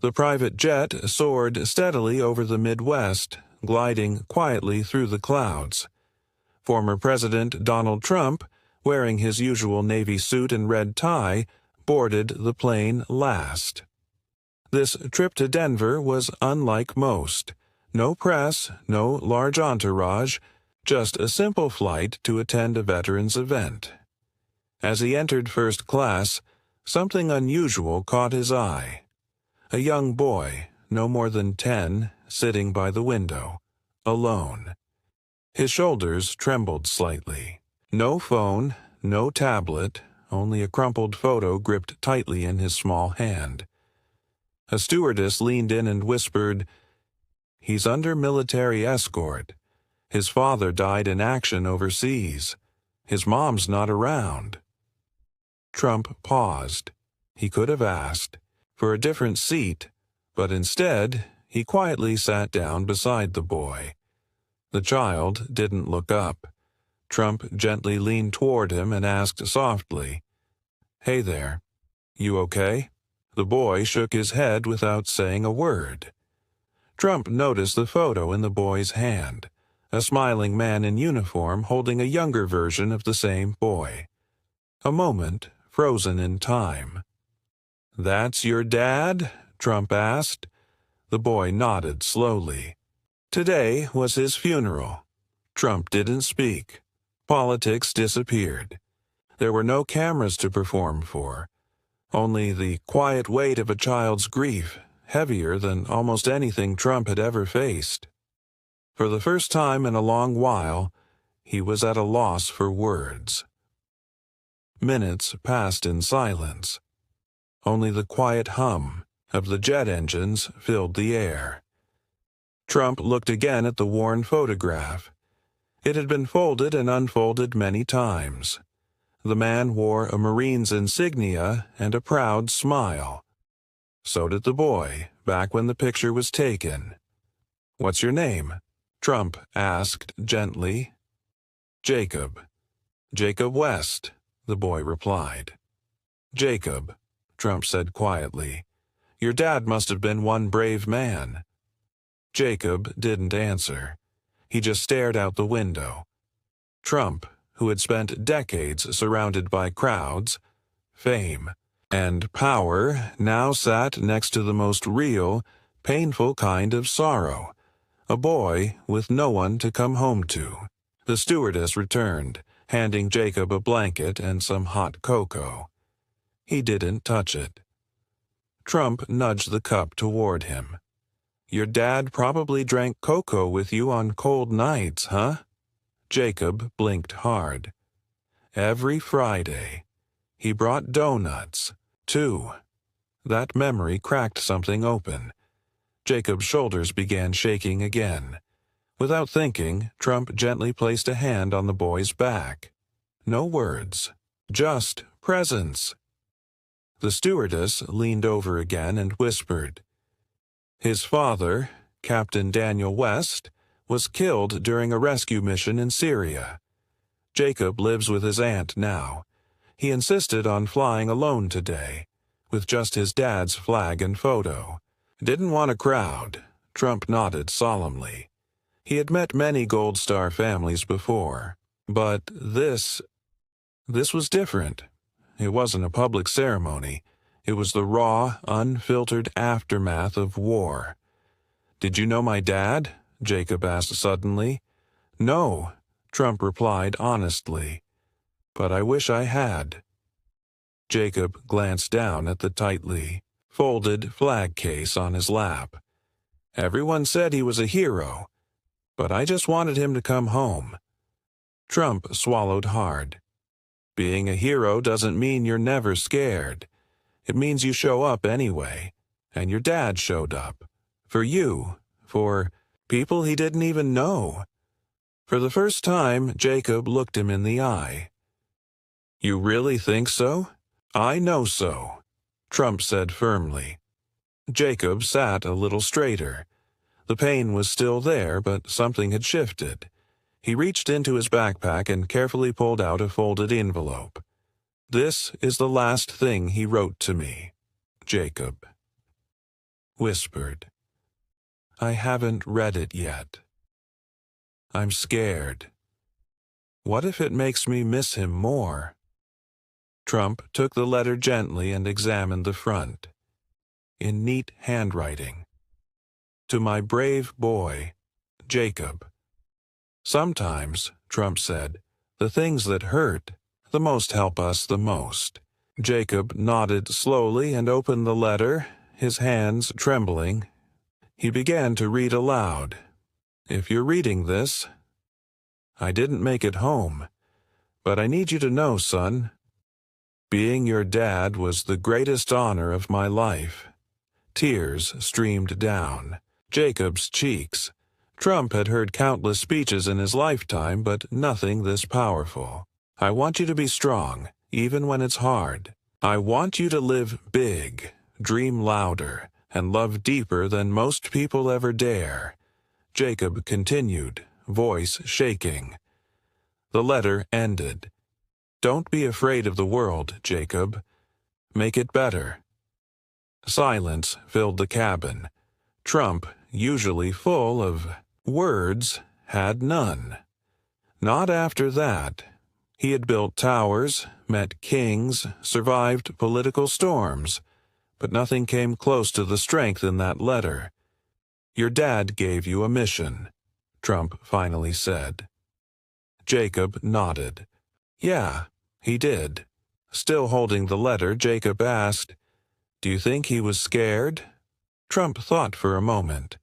The private jet soared steadily over the Midwest, gliding quietly through the clouds. Former President Donald Trump, wearing his usual Navy suit and red tie, boarded the plane last. This trip to Denver was unlike most. No press, no large entourage, just a simple flight to attend a veterans event. As he entered first class, something unusual caught his eye. A young boy, no more than 10, sitting by the window, alone. His shoulders trembled slightly. No phone, no tablet, only a crumpled photo gripped tightly in his small hand. A stewardess leaned in and whispered, "He's under military escort. His father died in action overseas. His mom's not around." Trump paused. He could have asked for a different seat, but instead, he quietly sat down beside the boy. The child didn't look up. Trump gently leaned toward him and asked softly, "Hey there, you okay?" The boy shook his head without saying a word. Trump noticed the photo in the boy's hand, a smiling man in uniform holding a younger version of the same boy. A moment frozen in time. "That's your dad?" Trump asked. The boy nodded slowly. Today was his funeral. Trump didn't speak. Politics disappeared. There were no cameras to perform for. Only the quiet weight of a child's grief, heavier than almost anything Trump had ever faced. For the first time in a long while, he was at a loss for words. Minutes passed in silence. Only the quiet hum of the jet engines filled the air. Trump looked again at the worn photograph. It had been folded and unfolded many times. The man wore a Marine's insignia and a proud smile. So did the boy, back when the picture was taken. "What's your name?" Trump asked gently. "Jacob." "Jacob West," the boy replied. "Jacob," Trump said quietly. "Your dad must have been one brave man." Jacob didn't answer. He just stared out the window. Trump, who had spent decades surrounded by crowds, fame, and power, now sat next to the most real, painful kind of sorrow, a boy with no one to come home to. The stewardess returned, handing Jacob a blanket and some hot cocoa. He didn't touch it. Trump nudged the cup toward him. "Your dad probably drank cocoa with you on cold nights, huh?" Jacob blinked hard. "Every Friday. He brought donuts, too." That memory cracked something open. Jacob's shoulders began shaking again. Without thinking, Trump gently placed a hand on the boy's back. No words, just presence. The stewardess leaned over again and whispered, "His father, Captain Daniel West, was killed during a rescue mission in Syria. Jacob lives with his aunt now. He insisted on flying alone today, with just his dad's flag and photo. Didn't want a crowd." Trump nodded solemnly. He had met many Gold Star families before, but this was different. It wasn't a public ceremony. It was the raw, unfiltered aftermath of war. "Did you know my dad?" Jacob asked suddenly. "No," Trump replied honestly. "But I wish I had." Jacob glanced down at the tightly folded flag case on his lap. "Everyone said he was a hero, but I just wanted him to come home." Trump swallowed hard. Being a hero doesn't mean you're never scared. It means you show up anyway, and your dad showed up. For you, for people he didn't even know. For the first time, Jacob looked him in the eye. "You really think so?" "I know so," Trump said firmly. Jacob sat a little straighter. The pain was still there, but something had shifted. He reached into his backpack and carefully pulled out a folded envelope. "This is the last thing he wrote to me, Jacob." whispered. I haven't read it yet. I'm scared. What if it makes me miss him more? Trump took the letter gently and examined the front. In neat handwriting. To my brave boy, Jacob. Sometimes, Trump said, the things that hurt the most help us the most. Jacob nodded slowly and opened the letter, his hands trembling. He began to read aloud. If you're reading this, I didn't make it home, but I need you to know, son, being your dad was the greatest honor of my life. Tears streamed down Jacob's cheeks. Trump had heard countless speeches in his lifetime, but nothing this powerful. I want you to be strong, even when it's hard. I want you to live big, dream louder, and love deeper than most people ever dare. Jacob continued, voice shaking. The letter ended. Don't be afraid of the world, Jacob. Make it better. Silence filled the cabin. Trump, usually full of words, had none. Not after that. He had built towers, met kings, survived political storms, but nothing came close to the strength in that letter. Your dad gave you a mission, Trump finally said. Jacob nodded. Yeah, he did. Still holding the letter, Jacob asked, Do you think he was scared? Trump thought for a moment.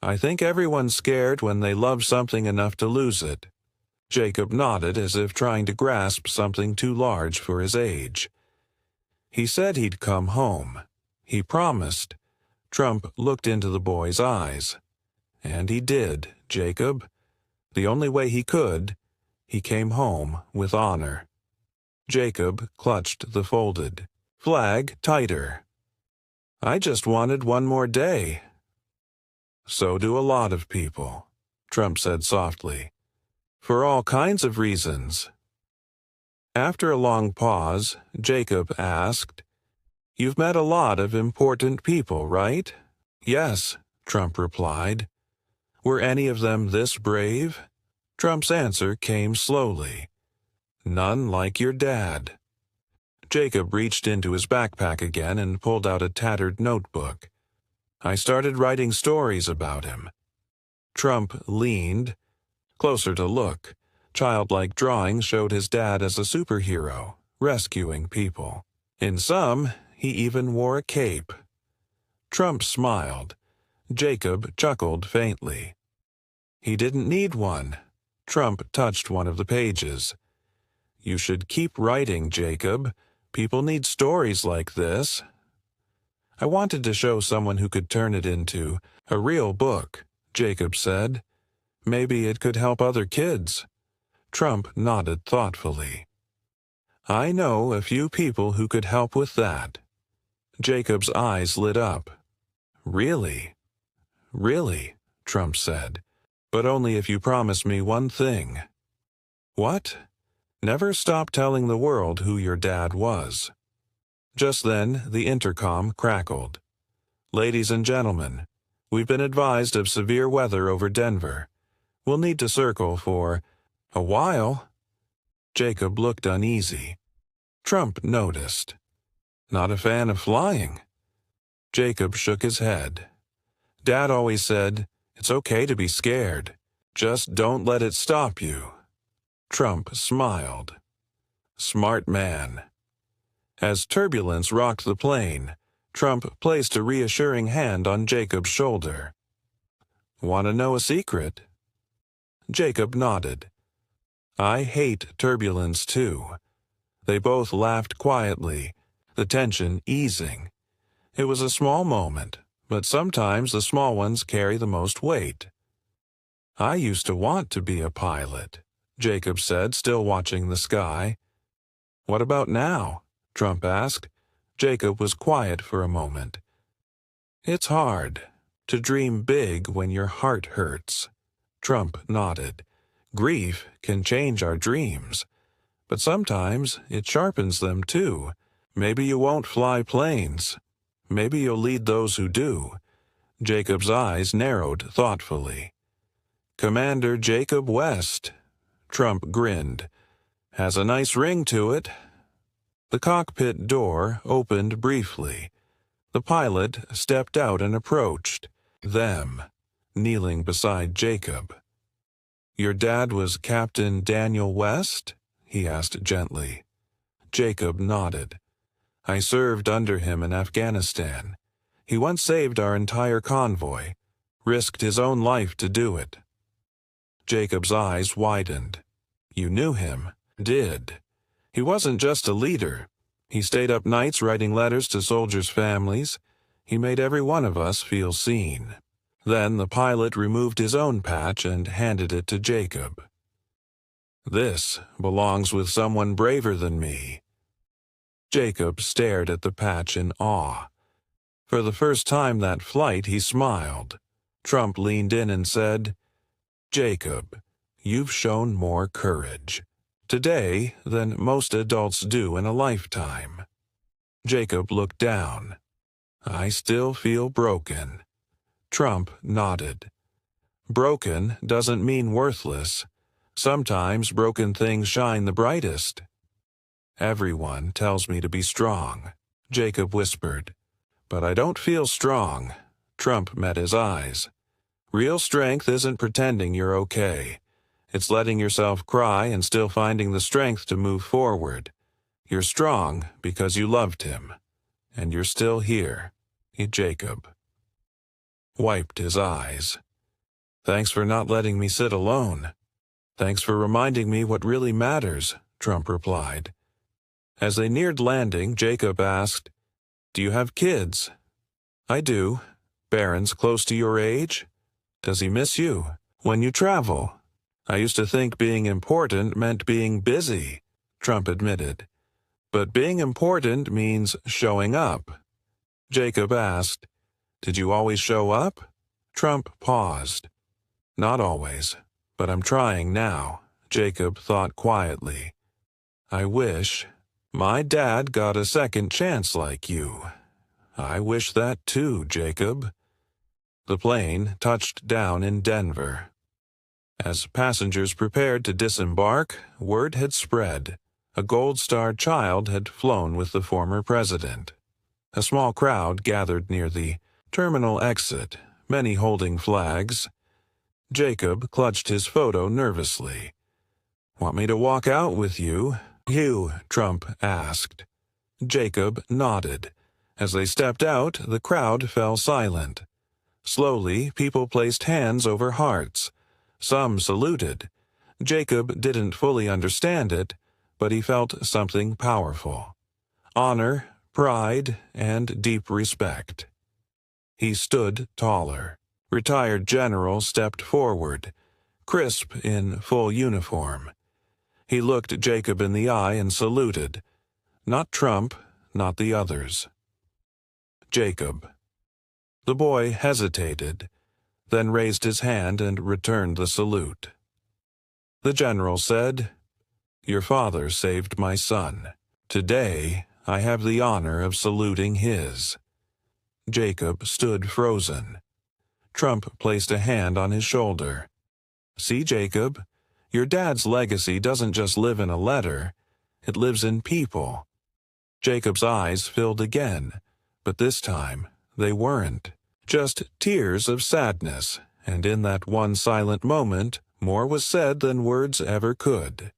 I think everyone's scared when they love something enough to lose it. Jacob nodded as if trying to grasp something too large for his age. He said he'd come home. He promised. Trump looked into the boy's eyes. And he did, Jacob. The only way he could. He came home with honor. Jacob clutched the folded flag tighter. I just wanted one more day. So do a lot of people, Trump said softly. For all kinds of reasons. After a long pause, Jacob asked, You've met a lot of important people, right? Yes, Trump replied. Were any of them this brave? Trump's answer came slowly. None like your dad. Jacob reached into his backpack again and pulled out a tattered notebook. I started writing stories about him. Trump leaned closer to look. Childlike drawings showed his dad as a superhero, rescuing people. In some, he even wore a cape. Trump smiled. Jacob chuckled faintly. He didn't need one. Trump touched one of the pages. You should keep writing, Jacob. People need stories like this. I wanted to show someone who could turn it into a real book, Jacob said. Maybe it could help other kids. Trump nodded thoughtfully. I know a few people who could help with that. Jacob's eyes lit up. Really? Really, Trump said. But only if you promise me one thing. What? Never stop telling the world who your dad was. Just then, the intercom crackled. Ladies and gentlemen, we've been advised of severe weather over Denver. We'll need to circle for a while. Jacob looked uneasy. Trump noticed. Not a fan of flying. Jacob shook his head. Dad always said, it's okay to be scared. Just don't let it stop you. Trump smiled. Smart man. As turbulence rocked the plane, Trump placed a reassuring hand on Jacob's shoulder. Want to know a secret? Jacob nodded. I hate turbulence too. They both laughed quietly, the tension easing. It was a small moment, but sometimes the small ones carry the most weight. I used to want to be a pilot, Jacob said, still watching the sky. What about now? Trump asked. Jacob was quiet for a moment. It's hard to dream big when your heart hurts. Trump nodded. Grief can change our dreams, but sometimes it sharpens them too. Maybe you won't fly planes. Maybe you'll lead those who do." Jacob's eyes narrowed thoughtfully. "Commander Jacob West." Trump grinned. "Has a nice ring to it." The cockpit door opened briefly. The pilot stepped out and approached them, kneeling beside Jacob. "Your dad was Captain Daniel West?" he asked gently. Jacob nodded. "I served under him in Afghanistan. He once saved our entire convoy, risked his own life to do it." Jacob's eyes widened. "You knew him?" "Did. He wasn't just a leader. He stayed up nights writing letters to soldiers' families. He made every one of us feel seen." Then the pilot removed his own patch and handed it to Jacob. "This belongs with someone braver than me." Jacob stared at the patch in awe. For the first time that flight, he smiled. Trump leaned in and said, "Jacob, you've shown more courage today than most adults do in a lifetime." Jacob looked down. "I still feel broken." Trump nodded. "Broken doesn't mean worthless. Sometimes broken things shine the brightest." "Everyone tells me to be strong," Jacob whispered. "But I don't feel strong." Trump met his eyes. "Real strength isn't pretending you're okay. It's letting yourself cry and still finding the strength to move forward. You're strong because you loved him. And you're still here." Jacob wiped his eyes. "Thanks for not letting me sit alone." "Thanks for reminding me what really matters," Trump replied. As they neared landing, Jacob asked, "Do you have kids?" "I do. Barron's close to your age?" "Does he miss you?" "When you travel?" "I used to think being important meant being busy," Trump admitted. "But being important means showing up." Jacob asked, "Did you always show up?" Trump paused. "Not always, but I'm trying now," Jacob thought quietly. "I wish my dad got a second chance like you." "I wish that too, Jacob." The plane touched down in Denver. As passengers prepared to disembark, word had spread. A Gold Star child had flown with the former president. A small crowd gathered near the terminal exit, many holding flags. Jacob clutched his photo nervously. "Want me to walk out with you?" Trump asked. Jacob nodded. As they stepped out, the crowd fell silent. Slowly, people placed hands over hearts. Some saluted. Jacob didn't fully understand it, but he felt something powerful. Honor, pride, and deep respect. He stood taller. Retired general stepped forward, crisp in full uniform. He looked Jacob in the eye and saluted. Not Trump, not the others. Jacob. The boy hesitated, then raised his hand and returned the salute. The general said, "Your father saved my son. Today, I have the honor of saluting his." Jacob stood frozen. Trump placed a hand on his shoulder. "See, Jacob, your dad's legacy doesn't just live in a letter. It lives in people." Jacob's eyes filled again, but this time they weren't. Just tears of sadness, and in that one silent moment, more was said than words ever could.